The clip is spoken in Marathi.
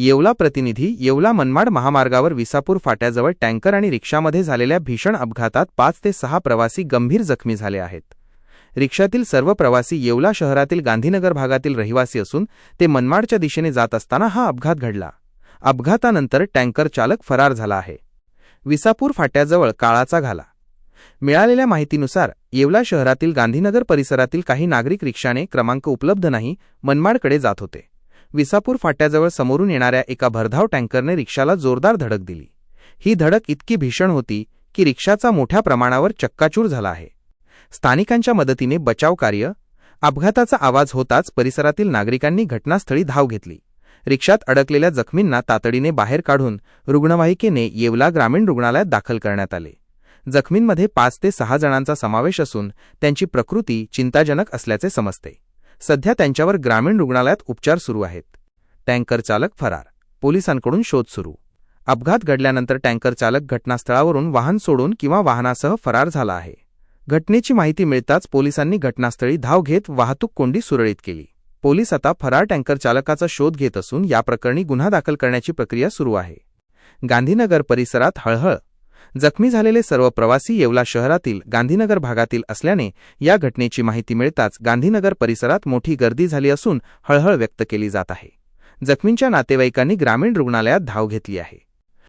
येवला प्रतिनिधी येवला मनमाड महामार्गावर विसापूर फाट्याजवळ टँकर आणि रिक्षामध्ये झालेल्या भीषण अपघातात 5 ते 6 प्रवासी गंभीर जखमी झाले आहेत। रिक्षातील सर्व प्रवासी येवला शहरातील गांधीनगर भागातील रहिवासी असून ते मनमाडच्या दिशेने जात असताना हा अपघात घडला। अपघातानंतर टँकर चालक फरार झाला आहे। विसापूर फाट्याजवळ काळाचा घाला। मिळालेल्या माहितीनुसार येवला शहरातील गांधीनगर परिसरातील काही नागरिक रिक्षाने क्रमांक उपलब्ध नाही मनमाडकडे जात होते। विसापूर फाट्याजवळ समोरून येणाऱ्या एका भरधाव टँकरने रिक्षाला जोरदार धडक दिली। ही धडक इतकी भीषण होती की रिक्षाचा मोठ्या प्रमाणावर चक्काचूर झाला आहे। स्थानिकांच्या मदतीने बचाव कार्य। अपघाताचा आवाज होताच परिसरातील नागरिकांनी घटनास्थळी धाव घेतली। रिक्षात अडकलेल्या जखमींना तातडीने बाहेर काढून रुग्णवाहिकेने येवला ग्रामीण रुग्णालयात दाखल करण्यात आले। जखमींमध्ये 5 ते 6 जणांचा समावेश असून त्यांची प्रकृती चिंताजनक असल्याचे समजते। सध्या त्यांच्यावर ग्रामीण रुग्णालयात उपचार सुरू आहेत। टँकर चालक फरार, पोलिसांकडून शोध सुरू। अपघात घडल्यानंतर टँकर चालक घटनास्थळावरून वाहन सोडून किंवा वाहनासह फरार झाला आहे। घटनेची माहिती मिळताच पोलिसांनी घटनास्थळी धाव घेत वाहतूक कोंडी सुरळीत केली। पोलीस आता फरार टँकर चालकाचा शोध घेत असून या प्रकरणी गुन्हा दाखल करण्याची प्रक्रिया सुरू आहे। गांधीनगर परिसरात हळहळ। जखमी झालेले सर्व प्रवासी येवला शहरातील गांधीनगर भागातील असल्याने या घटनेची माहिती मिळताच गांधीनगर परिसरात मोठी गर्दी झाली असून हळहळ व्यक्त केली जात आहे। जखमींच्या नातेवाईकांनी ग्रामीण रुग्णालयात धाव घेतली आहे।